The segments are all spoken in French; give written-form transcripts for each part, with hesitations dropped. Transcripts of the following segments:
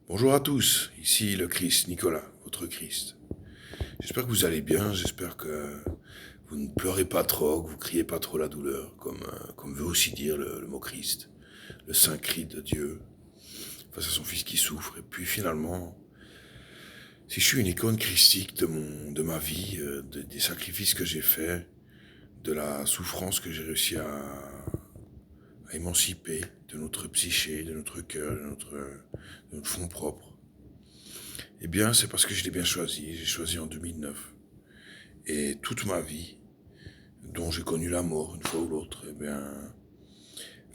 Bonjour à tous, ici le Christ, Nicolas, votre Christ. J'espère que vous allez bien, j'espère que vous ne pleurez pas trop, que vous criez pas trop la douleur, comme veut aussi dire le mot Christ, le saint cri de Dieu face à son fils qui souffre. Et puis finalement, si je suis une icône christique de ma vie, des sacrifices que j'ai faits, de la souffrance que j'ai réussi à émanciper de notre psyché, de notre cœur, de notre fond propre, eh bien, c'est parce que je l'ai bien choisi. J'ai choisi en 2009. Et toute ma vie, dont j'ai connu la mort une fois ou l'autre, eh bien,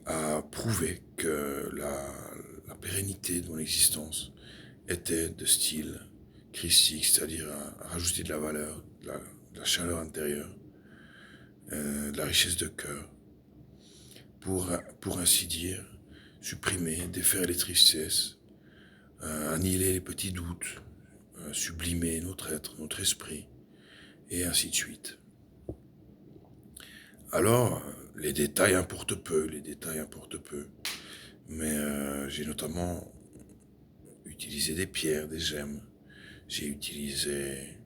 a prouvé que la pérennité de mon existence était de style christique, c'est-à-dire à rajouter de la valeur, de la chaleur intérieure, de la richesse de cœur, pour ainsi dire, supprimer, défaire les tristesses, annihiler les petits doutes, sublimer notre être, notre esprit, et ainsi de suite. Alors, les détails importent peu, mais j'ai notamment utilisé des pierres, des gemmes, j'ai utilisé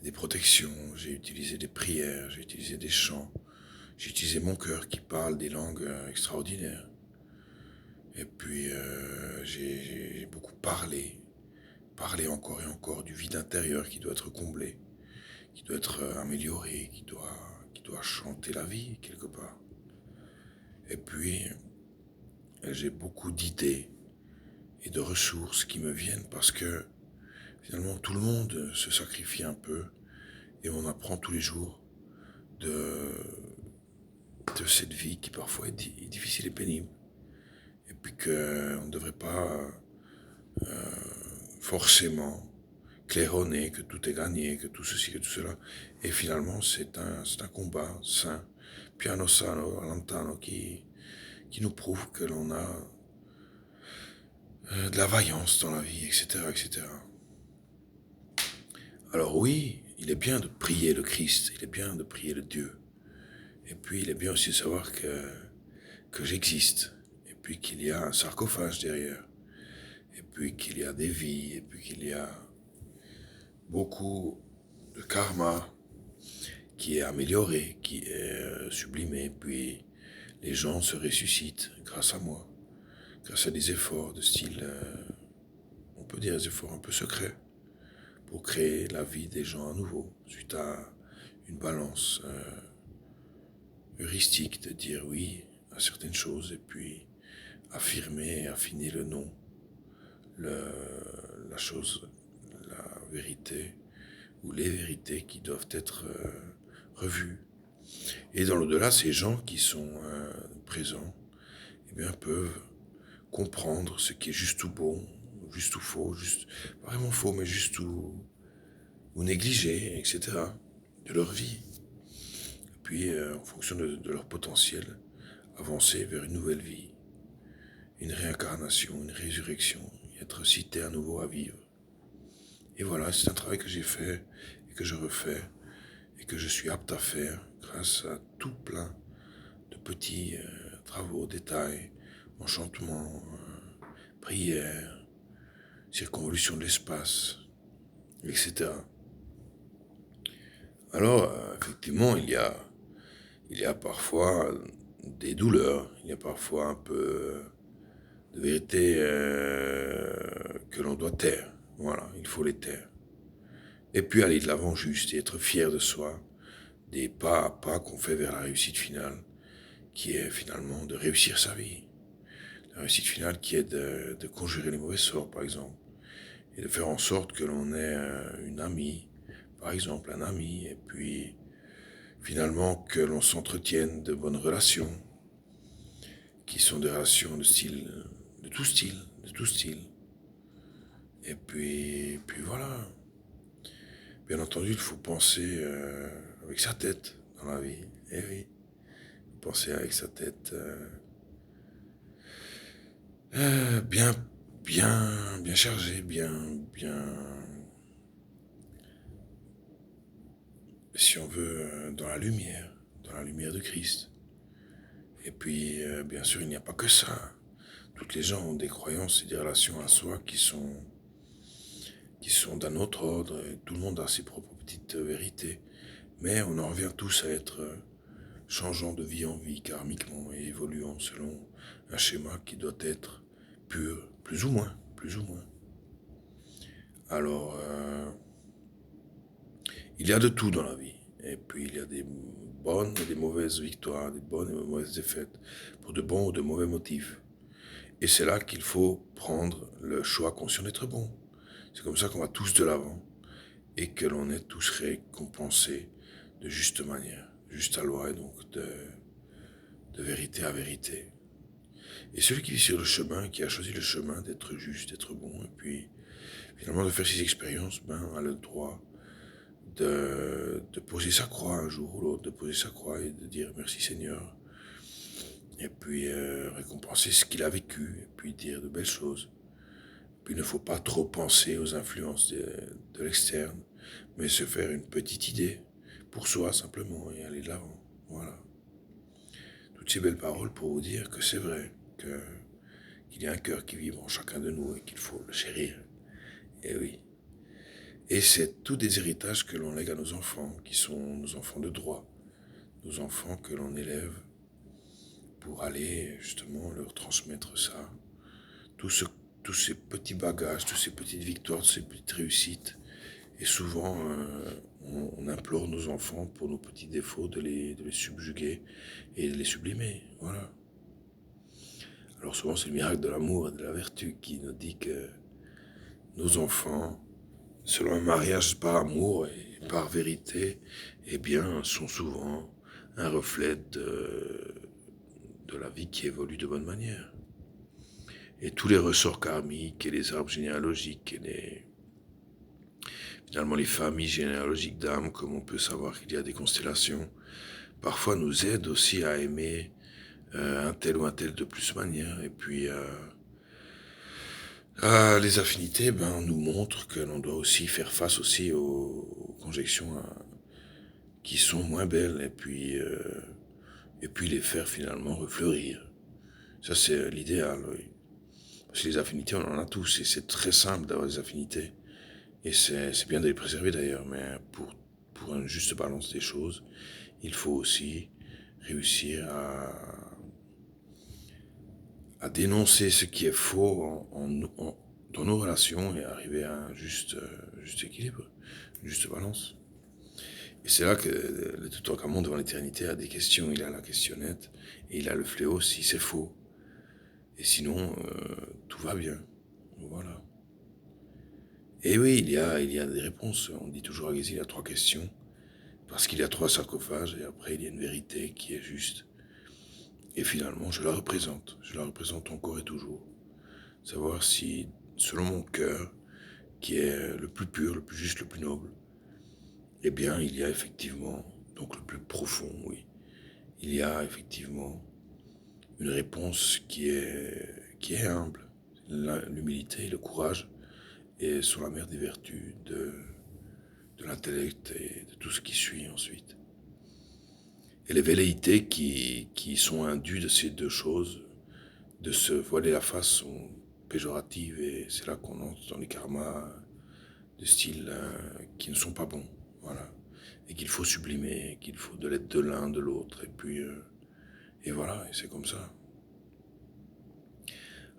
des protections, j'ai utilisé des prières, j'ai utilisé des chants, j'ai utilisé mon cœur qui parle des langues extraordinaires. Et puis j'ai beaucoup parlé encore et encore du vide intérieur qui doit être comblé, qui doit être amélioré, qui doit chanter la vie quelque part. Et puis j'ai beaucoup d'idées et de ressources qui me viennent parce que finalement tout le monde se sacrifie un peu et on apprend tous les jours de, de cette vie qui parfois est difficile et pénible. Et puis qu'on ne devrait pas forcément claironner que tout est gagné, que tout ceci, que tout cela. Et finalement c'est un combat sain, piano sano, lentano, qui nous prouve que l'on a de la vaillance dans la vie, etc., etc. Alors oui, il est bien de prier le Christ, il est bien de prier le Dieu. Et puis il est bien aussi de savoir que j'existe. Et puis qu'il y a un sarcophage derrière. Et puis qu'il y a des vies. Et puis qu'il y a beaucoup de karma qui est amélioré, qui est sublimé. Puis les gens se ressuscitent grâce à moi. Grâce à des efforts de style, on peut dire des efforts un peu secrets, pour créer la vie des gens à nouveau, suite à une balance heuristique de dire oui à certaines choses et puis affirmer et affiner le non, le, la chose, la vérité ou les vérités qui doivent être revues. Et dans l'au-delà, ces gens qui sont présents, eh bien, peuvent comprendre ce qui est juste ou bon, juste ou faux, juste, pas vraiment faux, mais juste ou négligé, etc., de leur vie. Et puis, en fonction de leur potentiel, avancer vers une nouvelle vie, une réincarnation, une résurrection, et être cité à nouveau à vivre. Et voilà, c'est un travail que j'ai fait et que je refais et que je suis apte à faire grâce à tout plein de petits travaux, détails, enchantements, prières, circonvolution de l'espace, etc. Alors, effectivement, il y a parfois des douleurs, il y a parfois un peu de vérité que l'on doit taire. Voilà, il faut les taire. Et puis aller de l'avant juste et être fier de soi, des pas à pas qu'on fait vers la réussite finale, qui est finalement de réussir sa vie. La réussite finale qui est de conjurer les mauvais sorts, par exemple, et de faire en sorte que l'on ait une amie, par exemple un ami, et puis finalement que l'on s'entretienne de bonnes relations, qui sont des relations de style, de tout style, de tout style. Et puis voilà. Bien entendu, il faut penser avec sa tête dans la vie. Eh oui, penser avec sa tête bien, bien chargée, si on veut, dans la lumière de Christ. Et puis, bien sûr, il n'y a pas que ça. toutes les gens ont des croyances et des relations à soi qui sont d'un autre ordre, et tout le monde a ses propres petites vérités. Mais on en revient tous à être changeant de vie en vie, karmiquement, et évoluant selon un schéma qui doit être pur, plus ou moins, plus ou moins. Alors, il y a de tout dans la vie. Et puis, il y a des bonnes et des mauvaises victoires, des bonnes et des mauvaises défaites, pour de bons ou de mauvais motifs. Et c'est là qu'il faut prendre le choix conscient d'être bon. C'est comme ça qu'on va tous de l'avant et que l'on est tous récompensés de juste manière, juste à loi et donc de vérité à vérité. Et celui qui vit sur le chemin, qui a choisi le chemin d'être juste, d'être bon, et puis finalement de faire ses expériences, a le droit de poser sa croix un jour ou l'autre, de poser sa croix et de dire merci Seigneur, et puis récompenser ce qu'il a vécu, et puis dire de belles choses. Puis il ne faut pas trop penser aux influences de l'externe, mais se faire une petite idée pour soi simplement et aller de l'avant. Voilà. Toutes ces belles paroles pour vous dire que c'est vrai, qu'il y a un cœur qui vit en chacun de nous et qu'il faut le chérir. Et oui. Et c'est tous des héritages que l'on lègue à nos enfants, qui sont nos enfants de droit, nos enfants que l'on élève pour aller justement leur transmettre ça. Tous ces petits bagages, toutes ces petites victoires, toutes ces petites réussites. Et souvent, on implore nos enfants pour nos petits défauts de les subjuguer et de les sublimer. Voilà. Alors souvent, c'est le miracle de l'amour et de la vertu qui nous dit que nos enfants, selon un mariage par amour et par vérité, eh bien, sont souvent un reflet de la vie qui évolue de bonne manière. Et tous les ressorts karmiques et les arbres généalogiques et finalement les familles généalogiques d'âmes, comme on peut savoir qu'il y a des constellations, parfois nous aident aussi à aimer un tel ou un tel de plus manière. Et puis les affinités nous montrent que l'on doit aussi faire face aussi aux conjonctions qui sont moins belles et puis les faire finalement refleurir. Ça c'est l'idéal, oui. Parce que les affinités, on en a tous et c'est très simple d'avoir des affinités. Et c'est bien de les préserver d'ailleurs, mais pour une juste balance des choses, il faut aussi réussir à dénoncer ce qui est faux dans nos relations et arriver à un juste équilibre, une juste balance. Et c'est là que le Toutankhamon devant l'éternité a des questions. Il a la questionnette et il a le fléau si c'est faux. Et sinon, tout va bien. Voilà. Et oui, il y a des réponses. On dit toujours à Gezi, il y a 3 questions. Parce qu'il y a 3 sarcophages et après il y a une vérité qui est juste. Et finalement, je la représente encore et toujours. Savoir si, selon mon cœur, qui est le plus pur, le plus juste, le plus noble, eh bien, il y a effectivement, donc le plus profond, oui, il y a effectivement une réponse qui est humble. L'humilité, le courage, et sur la mer des vertus, de l'intellect et de tout ce qui suit ensuite. Et les velléités qui sont indues de ces deux choses, de se voiler la face, sont péjoratives et c'est là qu'on entre dans les karmas de style qui ne sont pas bons, voilà. Et qu'il faut sublimer, qu'il faut de l'aide de l'un, de l'autre, et puis, et voilà, et c'est comme ça.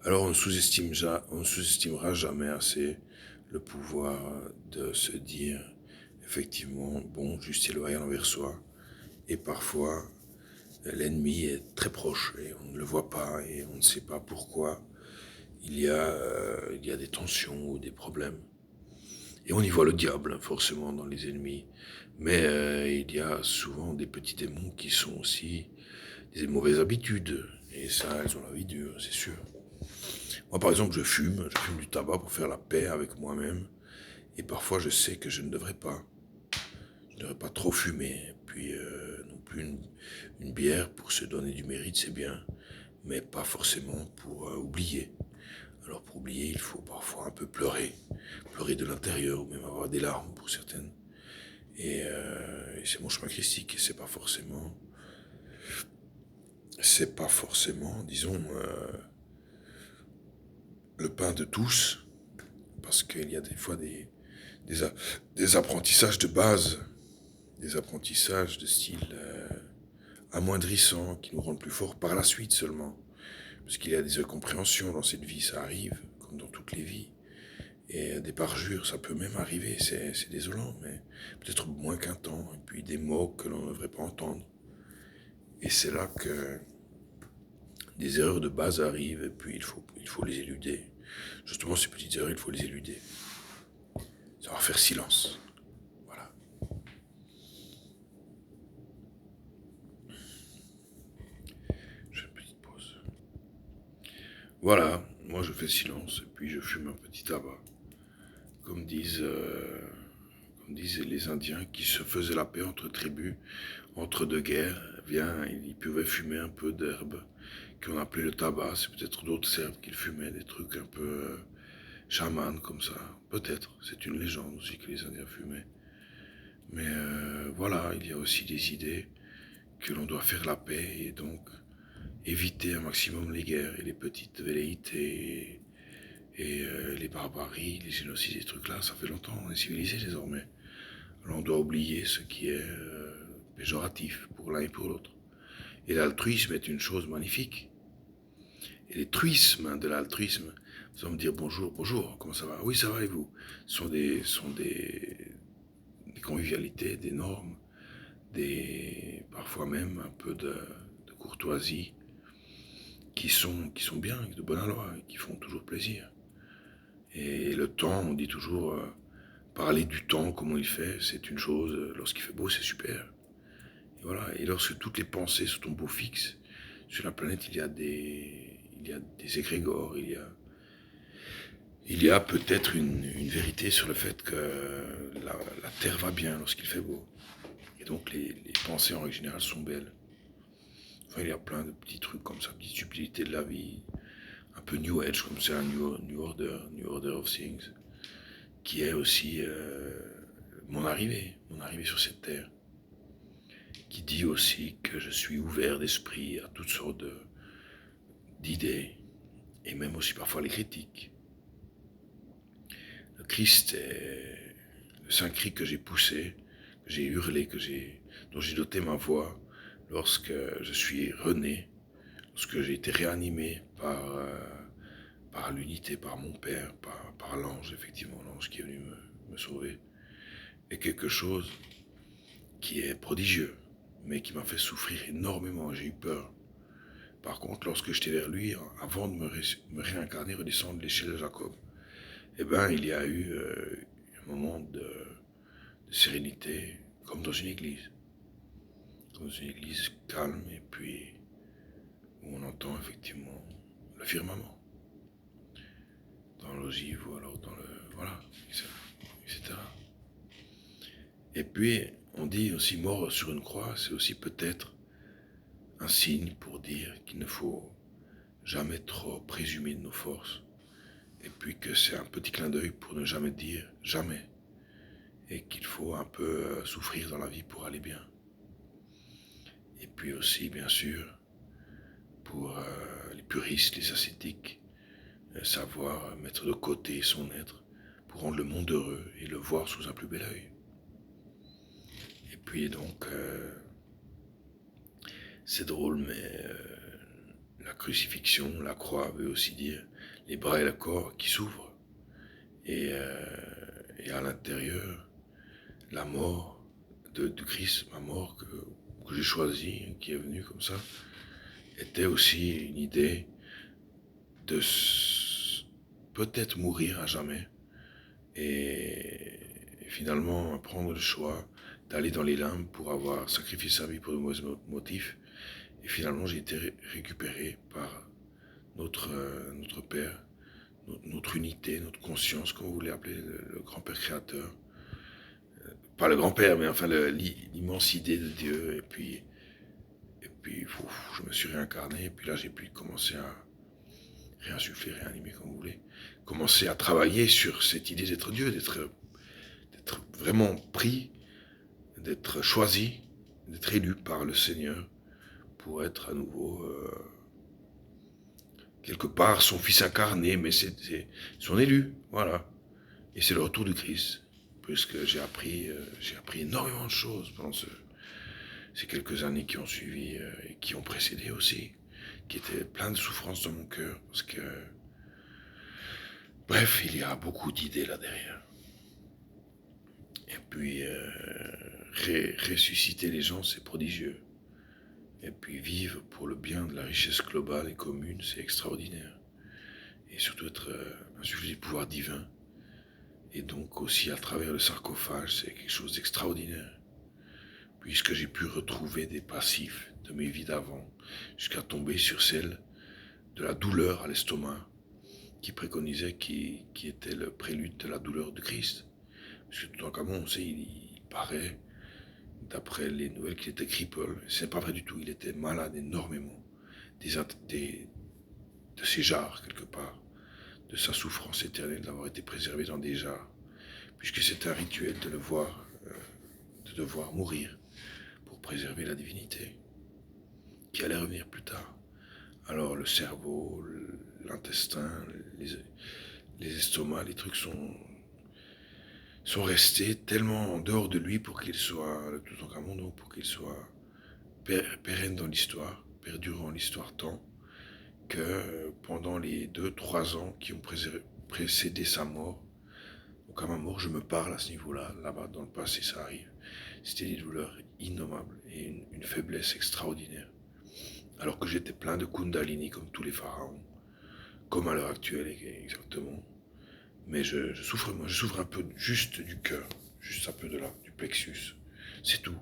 Alors on ne sous-estimera jamais assez le pouvoir de se dire, effectivement, bon, juste et loyal envers soi, et parfois, l'ennemi est très proche et on ne le voit pas et on ne sait pas pourquoi il y a des tensions ou des problèmes. Et on y voit le diable, forcément, dans les ennemis. Mais il y a souvent des petits démons qui sont aussi des mauvaises habitudes. Et ça, elles ont la vie dure, c'est sûr. Moi, par exemple, je fume du tabac pour faire la paix avec moi-même. Et parfois, je sais que je ne devrais pas. Je ne devrais pas trop fumer. Puis non plus une bière pour se donner du mérite, c'est bien. Mais pas forcément pour oublier. Alors pour oublier, il faut parfois un peu pleurer. Pleurer de l'intérieur, ou même avoir des larmes pour certaines. Et c'est mon chemin christique. Et c'est pas forcément, disons, le pain de tous, parce qu'il y a des fois des apprentissages de base, des apprentissages de style amoindrissant, qui nous rendent plus forts par la suite seulement. Parce qu'il y a des incompréhensions dans cette vie, ça arrive, comme dans toutes les vies. Et des parjures, ça peut même arriver, c'est désolant, mais peut-être moins qu'un temps, et puis des mots que l'on ne devrait pas entendre. Et c'est là que des erreurs de base arrivent, et puis il faut les éluder. Justement, ces petites erreurs, il faut les éluder. Ça va faire silence. Voilà. Je fais une petite pause. Voilà, moi je fais silence, et puis je fume un petit tabac. Comme disent les Indiens qui se faisaient la paix entre tribus, entre deux guerres, eh bien, ils pouvaient fumer un peu d'herbe qu'on appelait le tabac. C'est peut-être d'autres herbes qu'ils fumaient, des trucs un peu chamanes comme ça. Peut-être, c'est une légende aussi que les Indiens fumaient. Mais voilà, il y a aussi des idées que l'on doit faire la paix et donc éviter un maximum les guerres et les petites velléités et les barbaries, les génocides, ces trucs-là. Ça fait longtemps, on est civilisé désormais. Alors on doit oublier ce qui est péjoratif pour l'un et pour l'autre. Et l'altruisme est une chose magnifique. Et les truismes de l'altruisme, vous allez me dire bonjour, bonjour, comment ça va? Oui, ça va et vous? Sont des convivialités, des normes, parfois même un peu de courtoisie qui sont bien, de bonne aloi, et qui font toujours plaisir. Et le temps, on dit toujours, parler du temps, comment il fait, c'est une chose, lorsqu'il fait beau, c'est super. Et voilà, et lorsque toutes les pensées sont tombent au fixe, sur la planète, il y a des égrégores, il y a peut-être une vérité sur le fait que la Terre va bien lorsqu'il fait beau. Et donc les pensées en règle générale sont belles. Enfin, il y a plein de petits trucs comme ça, petites subtilités de la vie, un peu New Age, comme c'est un New Order of Things, qui est aussi mon arrivée sur cette terre, qui dit aussi que je suis ouvert d'esprit à toutes sortes d'idées, et même aussi parfois les critiques. Le Christ est le Saint-Cri que j'ai poussé, que j'ai hurlé, dont j'ai doté ma voix lorsque je suis rené, lorsque j'ai été réanimé par l'unité, par mon Père, par l'ange, effectivement, l'ange qui est venu me sauver, est quelque chose qui est prodigieux, mais qui m'a fait souffrir énormément, j'ai eu peur. Par contre, lorsque j'étais vers lui, avant de me réincarner, redescendre l'échelle de Jacob, eh ben, il y a eu un moment de sérénité, comme dans une église. Dans une église calme, et puis où on entend effectivement le firmament. Dans l'ogive, ou alors dans le... voilà, etc. Et puis, on dit aussi mort sur une croix, c'est aussi peut-être un signe pour dire qu'il ne faut jamais trop présumer de nos forces, et puis que c'est un petit clin d'œil pour ne jamais dire jamais, et qu'il faut un peu souffrir dans la vie pour aller bien. Et puis aussi, bien sûr, pour les puristes, les ascétiques, savoir mettre de côté son être pour rendre le monde heureux et le voir sous un plus bel œil. Et puis donc, c'est drôle, mais la crucifixion, la croix veut aussi dire les bras et le corps qui s'ouvrent. Et à l'intérieur, la mort de Christ, ma mort que j'ai choisie, qui est venue comme ça, était aussi une idée de peut-être mourir à jamais et finalement prendre le choix d'aller dans les limbes pour avoir sacrifié sa vie pour de mauvais motifs. Et finalement, j'ai été récupéré par notre Père, notre unité, notre conscience, comme vous voulez appeler, le grand-père créateur. Pas le grand-père, mais enfin l'immense idée de Dieu. Et puis je me suis réincarné, et puis là, j'ai pu commencer à réinsuffler, réanimer, comme vous voulez. Commencer à travailler sur cette idée d'être Dieu, d'être vraiment pris, d'être choisi, d'être élu par le Seigneur pour être à nouveau quelque part son fils incarné, mais c'est son élu, voilà. Et c'est le retour du Christ, puisque j'ai appris énormément de choses pendant ces quelques années qui ont suivi et qui ont précédé aussi, qui étaient plein de souffrances dans mon cœur, parce que, bref, il y a beaucoup d'idées là derrière. Et puis, ressusciter les gens, c'est prodigieux. Et puis vivre pour le bien de la richesse globale et commune, c'est extraordinaire. Et surtout être insufflé du pouvoir divin. Et donc aussi à travers le sarcophage, c'est quelque chose d'extraordinaire. Puisque j'ai pu retrouver des passifs de mes vies d'avant, jusqu'à tomber sur celle de la douleur à l'estomac, qui préconisait, qui était le prélude de la douleur du Christ. Parce que tout en Camon, on sait, il paraît, d'après les nouvelles, qu'il était cripple. C'est pas vrai du tout, il était malade énormément. De ses jarres, quelque part, de sa souffrance éternelle d'avoir été préservé dans des jarres, puisque c'est un rituel de le voir, de devoir mourir pour préserver la divinité, qui allait revenir plus tard. Alors le cerveau, l'intestin, les estomacs, les trucs sont restés tellement en dehors de lui pour qu'il soit, le Toutankhamon, donc pour qu'il soit pérenne dans l'histoire, perdurant l'histoire tant, que pendant les 2-3 ans qui ont précédé sa mort, donc à ma mort, je me parle à ce niveau-là, là-bas dans le passé, ça arrive. C'était des douleurs innommables et une faiblesse extraordinaire. Alors que j'étais plein de Kundalini comme tous les pharaons, comme à l'heure actuelle exactement. Mais je souffre, moi, je souffre un peu juste du cœur, juste un peu de là, du plexus. C'est tout.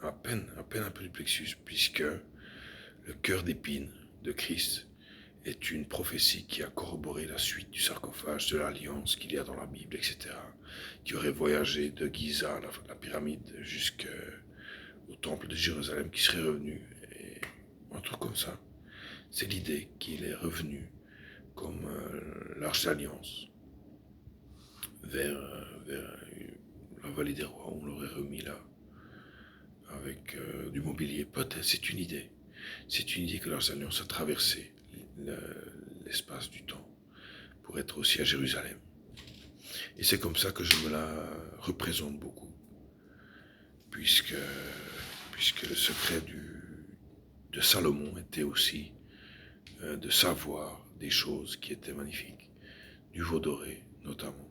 À peine un peu du plexus, puisque le cœur d'épine de Christ est une prophétie qui a corroboré la suite du sarcophage, de l'alliance qu'il y a dans la Bible, etc. Qui aurait voyagé de Giza, la pyramide, jusqu'au temple de Jérusalem, qui serait revenu, et un truc comme ça. C'est l'idée qu'il est revenu comme l'arche d'alliance vers la vallée des rois. On l'aurait remis là, avec du mobilier. Peut-être, c'est une idée. C'est une idée que l'arche d'alliance a traversé l'espace du temps pour être aussi à Jérusalem. Et c'est comme ça que je me la représente beaucoup, puisque le secret de Salomon était aussi de savoir des choses qui étaient magnifiques, du veau doré notamment,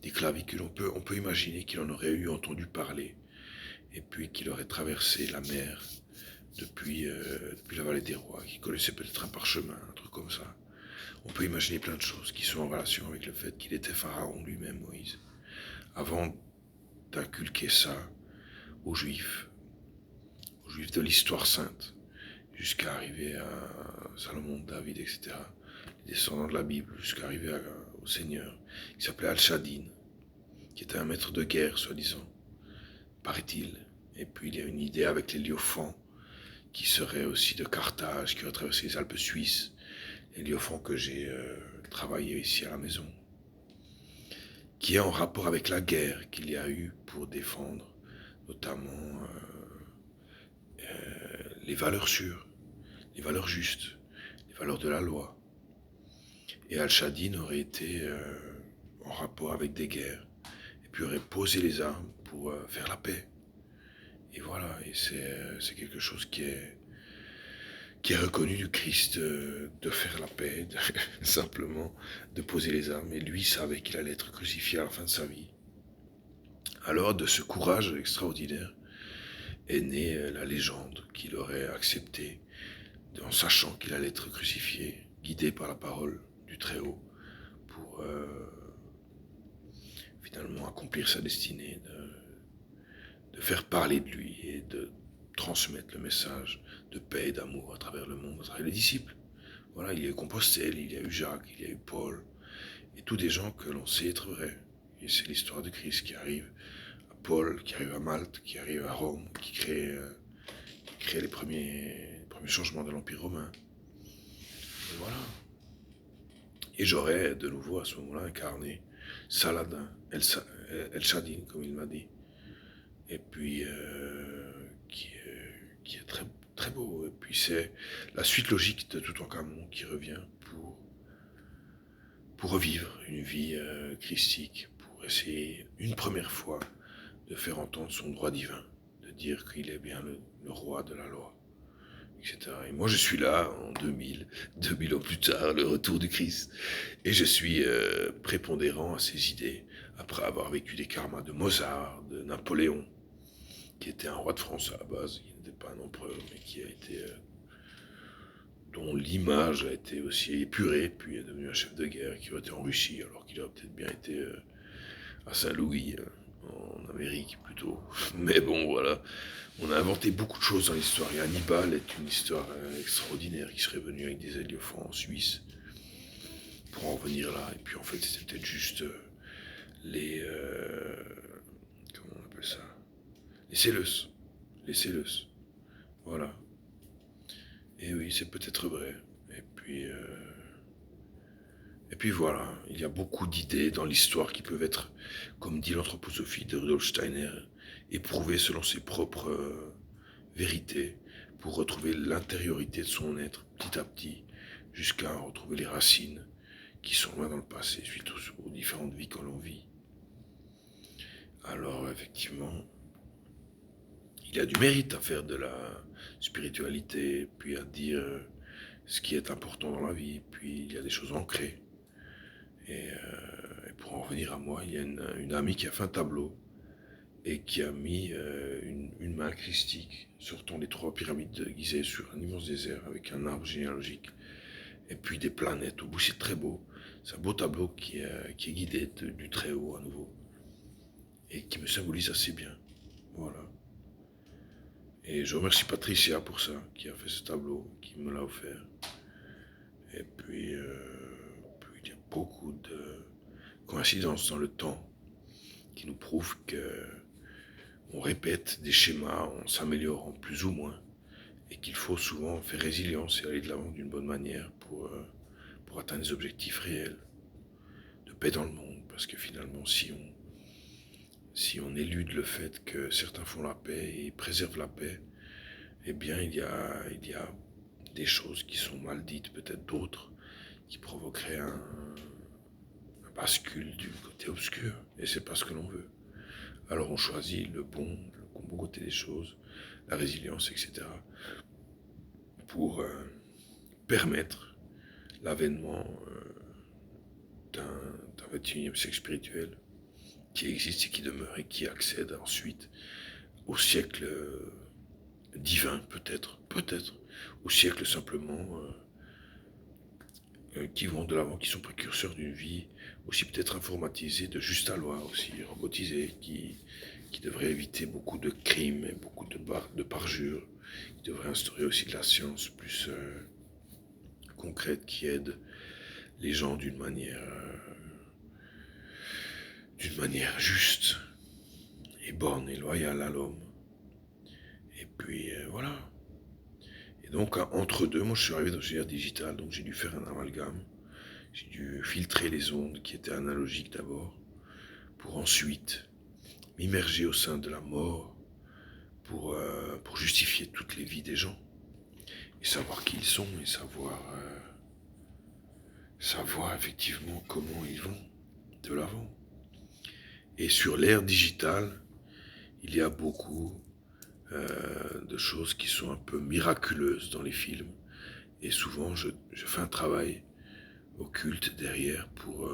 des clavicules. On peut imaginer qu'il en aurait eu entendu parler, et puis qu'il aurait traversé la mer depuis la vallée des rois, qu'il connaissait peut-être un parchemin, un truc comme ça. On peut imaginer plein de choses qui sont en relation avec le fait qu'il était pharaon lui-même, Moïse, avant d'inculquer ça aux Juifs de l'histoire sainte, jusqu'à arriver à Salomon, David, etc., les descendants de la Bible, jusqu'à arriver au Seigneur, qui s'appelait Al-Shaddin, qui était un maître de guerre, soi-disant, paraît-il. Et puis il y a une idée avec les Léophants, qui serait aussi de Carthage, qui aurait traversé les Alpes suisses, les Léophants que j'ai travaillé ici à la maison, qui est en rapport avec la guerre qu'il y a eu pour défendre notamment les valeurs sûres, les valeurs justes, les valeurs de la loi. Et Al-Shaddin aurait été en rapport avec des guerres, et puis aurait posé les armes pour faire la paix. Et voilà, et c'est quelque chose qui est reconnu du Christ, de faire la paix, simplement de poser les armes. Et lui savait qu'il allait être crucifié à la fin de sa vie. Alors, de ce courage extraordinaire est née la légende qu'il aurait acceptée, en sachant qu'il allait être crucifié, guidé par la parole du Très-Haut, pour finalement accomplir sa destinée, de faire parler de lui et de transmettre le message de paix et d'amour à travers le monde, à travers les disciples. Voilà, il y a eu Compostelle, il y a eu Jacques, il y a eu Paul, et tous des gens que l'on sait être vrais. Et c'est l'histoire de Christ qui arrive à Paul, qui arrive à Malte, qui arrive à Rome, qui crée les premiers changements de l'Empire romain. Et voilà. Et j'aurais de nouveau à ce moment-là incarné Saladin, El Shaddin, comme il m'a dit. Et puis, qui est très très beau. Et puis c'est la suite logique de Toutankhamon qui revient pour revivre une vie christique, pour essayer une première fois de faire entendre son droit divin, de dire qu'il est bien le roi de la loi, etc. Et moi je suis là en 2000 ans plus tard, le retour du Christ, et je suis prépondérant à ces idées, après avoir vécu des karmas de Mozart, de Napoléon, qui était un roi de France à la base, qui n'était pas un empereur, mais qui a été dont l'image a été aussi épurée, puis est devenu un chef de guerre qui aurait été en Russie, alors qu'il aurait peut-être bien été à Saint-Louis, en Amérique plutôt. Mais bon, voilà, on a inventé beaucoup de choses dans l'histoire, et Hannibal est une histoire extraordinaire, qui serait venu avec des éléphants en Suisse, pour en venir là, et puis en fait c'était peut-être juste les... comment on appelle ça? Les Célus. Les Célus. Voilà. Et oui, c'est peut-être vrai. Et puis voilà, il y a beaucoup d'idées dans l'histoire qui peuvent être, comme dit l'anthroposophie de Rudolf Steiner, éprouvées selon ses propres vérités, pour retrouver l'intériorité de son être petit à petit, jusqu'à retrouver les racines qui sont loin dans le passé, suite aux différentes vies que l'on vit. Alors effectivement, il y a du mérite à faire de la spiritualité, puis à dire ce qui est important dans la vie, puis il y a des choses ancrées. Et pour en revenir à moi, il y a une amie qui a fait un tableau et qui a mis une main christique sortant des 3 pyramides de Gizeh sur un immense désert avec un arbre généalogique et puis des planètes. Au bout, c'est très beau. C'est un beau tableau qui est guidé du très haut à nouveau et qui me symbolise assez bien. Voilà. Et je remercie Patricia pour ça, qui a fait ce tableau, qui me l'a offert. Et puis il y a beaucoup de coïncidences dans le temps qui nous prouvent que on répète des schémas en s'améliorant plus ou moins et qu'il faut souvent faire résilience et aller de l'avant d'une bonne manière pour atteindre des objectifs réels de paix dans le monde. Parce que finalement, si on élude le fait que certains font la paix et préservent la paix, eh bien il y a des choses qui sont mal dites, peut-être d'autres, qui provoqueraient un bascule du côté obscur. Et c'est pas ce que l'on veut. Alors on choisit le bon côté des choses, la résilience, etc. pour permettre l'avènement d'un 21e siècle spirituel qui existe et qui demeure et qui accède ensuite au siècle divin, peut-être, au siècle simplement qui vont de l'avant, qui sont précurseurs d'une vie aussi peut-être informatisée, de juste à loi aussi, robotisée, qui devrait éviter beaucoup de crimes et beaucoup de parjures, qui devrait instaurer aussi de la science plus concrète qui aide les gens d'une manière juste et bonne et loyale à l'homme. Et puis voilà. Et donc entre deux, moi je suis arrivé dans l'ère digitale, donc j'ai dû faire un amalgame. J'ai dû filtrer les ondes qui étaient analogiques d'abord, pour ensuite m'immerger au sein de la mort, pour justifier toutes les vies des gens, et savoir qui ils sont, et savoir effectivement comment ils vont de l'avant. Et sur l'ère digitale, il y a beaucoup de choses qui sont un peu miraculeuses dans les films, et souvent je fais un travail occulte derrière pour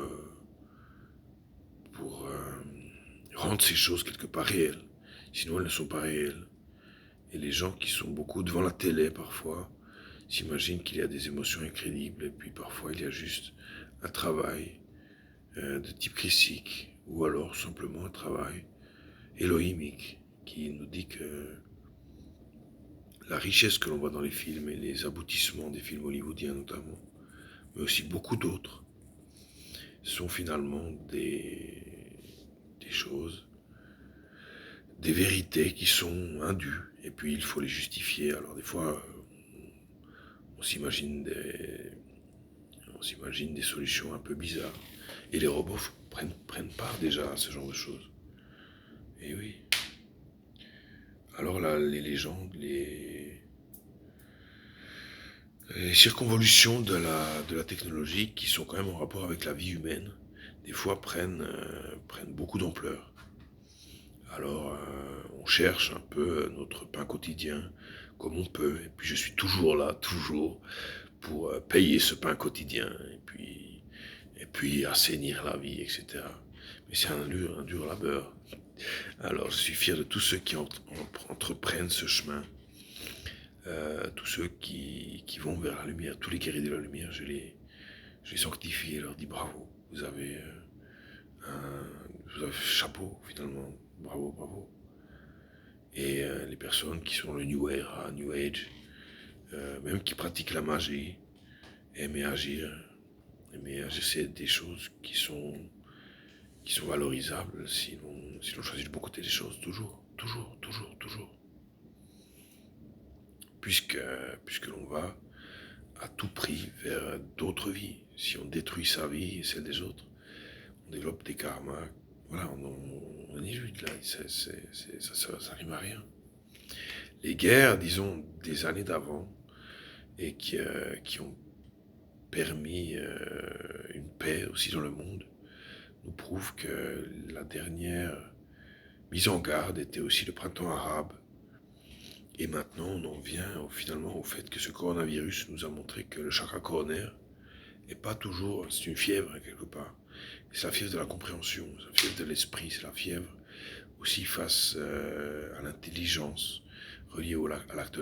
rendre ces choses quelque part réelles. Sinon elles ne sont pas réelles. Et les gens qui sont beaucoup devant la télé parfois s'imaginent qu'il y a des émotions incrédibles, et puis parfois il y a juste un travail de type christique, ou alors simplement un travail élohimique qui nous dit que la richesse que l'on voit dans les films et les aboutissements des films hollywoodiens notamment, mais aussi beaucoup d'autres, sont finalement des choses, des vérités qui sont indues, et puis il faut les justifier. Alors des fois, on s'imagine des solutions un peu bizarres, et les robots prennent part déjà à ce genre de choses. Et oui. Alors là, les légendes, Les circonvolutions de la technologie qui sont quand même en rapport avec la vie humaine, des fois prennent beaucoup d'ampleur. Alors, on cherche un peu notre pain quotidien comme on peut, et puis je suis toujours là, toujours, pour payer ce pain quotidien, et puis assainir la vie, etc. Mais c'est un dur labeur. Alors, je suis fier de tous ceux qui entreprennent ce chemin, tous ceux qui vont vers la lumière, tous les guerriers de la lumière, je les sanctifie et leur dis bravo. Vous avez chapeau finalement, bravo, bravo. Et les personnes qui sont le New Era, New Age, même qui pratiquent la magie, aimer agir, aimer agir des choses qui sont valorisables si l'on choisit le bon côté des choses, toujours, toujours, toujours, toujours. Puisque, puisque l'on va à tout prix vers d'autres vies. Si on détruit sa vie et celle des autres, on développe des karmas. Voilà, on est juste là, ça rime à rien. Les guerres, disons, des années d'avant, et qui ont permis une paix aussi dans le monde, nous prouvent que la dernière mise en garde était aussi le printemps arabe. Et maintenant, on en vient finalement au fait que ce coronavirus nous a montré que le chakra coronaire n'est pas toujours, c'est une fièvre quelque part. C'est la fièvre de la compréhension, c'est la fièvre de l'esprit, c'est la fièvre aussi face à l'intelligence, reliée à l'acte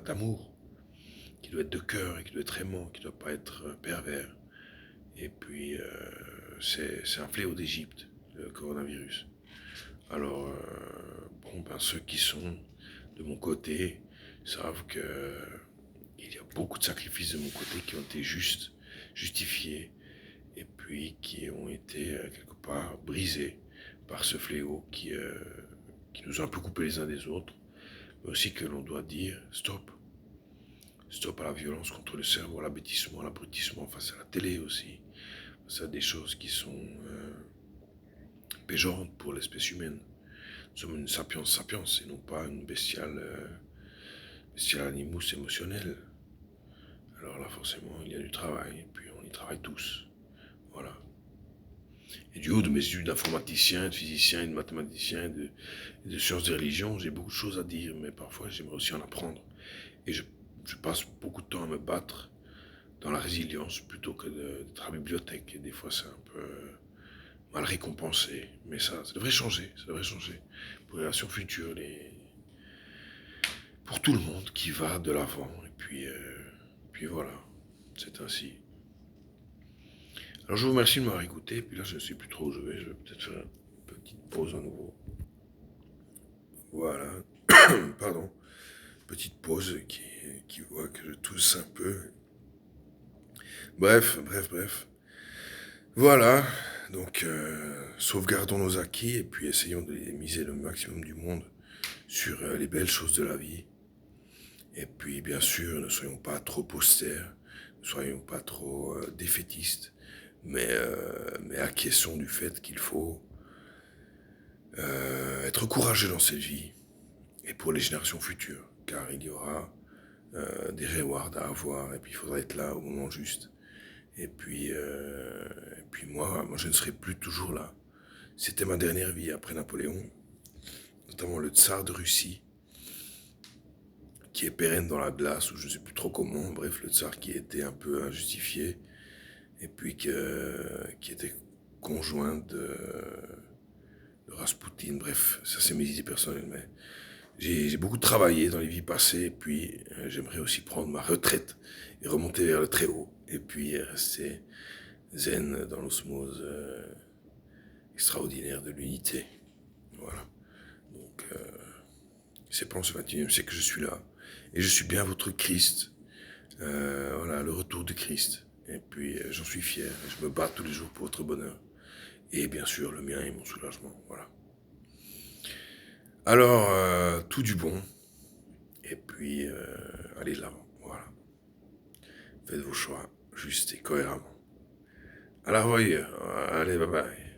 d'amour, qui doit être de cœur et qui doit être aimant, qui ne doit pas être pervers. Et puis, c'est un fléau d'Égypte, le coronavirus. Alors, ceux qui sont de mon côté savent que il y a beaucoup de sacrifices de mon côté qui ont été justifiés, et puis qui ont été quelque part brisés par ce fléau qui nous a un peu coupés les uns des autres, mais aussi que l'on doit dire stop. Stop à la violence contre le cerveau, à l'abrutissement face à la télé aussi, face à des choses qui sont péjorantes pour l'espèce humaine. Nous sommes une sapiens sapiens et non pas une bestiale animus émotionnelle. Alors là, forcément, il y a du travail, et puis on y travaille tous. Voilà. Et du haut de mes études d'informaticien, de physicien, de mathématicien, de sciences de religion, j'ai beaucoup de choses à dire, mais parfois j'aimerais aussi en apprendre. Et je passe beaucoup de temps à me battre dans la résilience plutôt que d'être à la bibliothèque. Et des fois, c'est un peu mal récompensé. Mais ça devrait changer, ça devrait changer. Pour les relations futures, pour tout le monde qui va de l'avant. Et puis voilà, c'est ainsi. Alors je vous remercie de m'avoir écouté. Et puis là, je ne sais plus trop où je vais peut-être faire une petite pause à nouveau. Voilà. Pardon. Petite pause qui voit que je tousse un peu. Bref. Voilà. Donc, sauvegardons nos acquis et puis essayons de les miser le maximum du monde sur les belles choses de la vie. Et puis, bien sûr, ne soyons pas trop austères, ne soyons pas trop défaitistes, mais acquiesçons du fait qu'il faut être courageux dans cette vie et pour les générations futures, car il y aura des rewards à avoir et puis il faudra être là au moment juste. Et puis moi, je ne serai plus toujours là. C'était ma dernière vie après Napoléon, notamment le tsar de Russie, qui est pérenne dans la glace, ou je ne sais plus trop comment, bref, le tsar qui était un peu injustifié, et puis qui était conjoint de Rasputin, bref, ça c'est mes idées personnelles, mais j'ai beaucoup travaillé dans les vies passées, et puis j'aimerais aussi prendre ma retraite et remonter vers le très haut, et puis rester zen dans l'osmose extraordinaire de l'unité. Voilà. Donc, c'est pendant ce 21e siècle que je suis là. Et je suis bien votre Christ. Voilà, le retour de Christ. Et puis, j'en suis fier. Je me bats tous les jours pour votre bonheur. Et bien sûr, le mien et mon soulagement. Voilà. Alors, tout du bon. Et puis, allez de l'avant. Voilà. Faites vos choix, juste et cohéremment. À la revoyure. Allez, bye bye.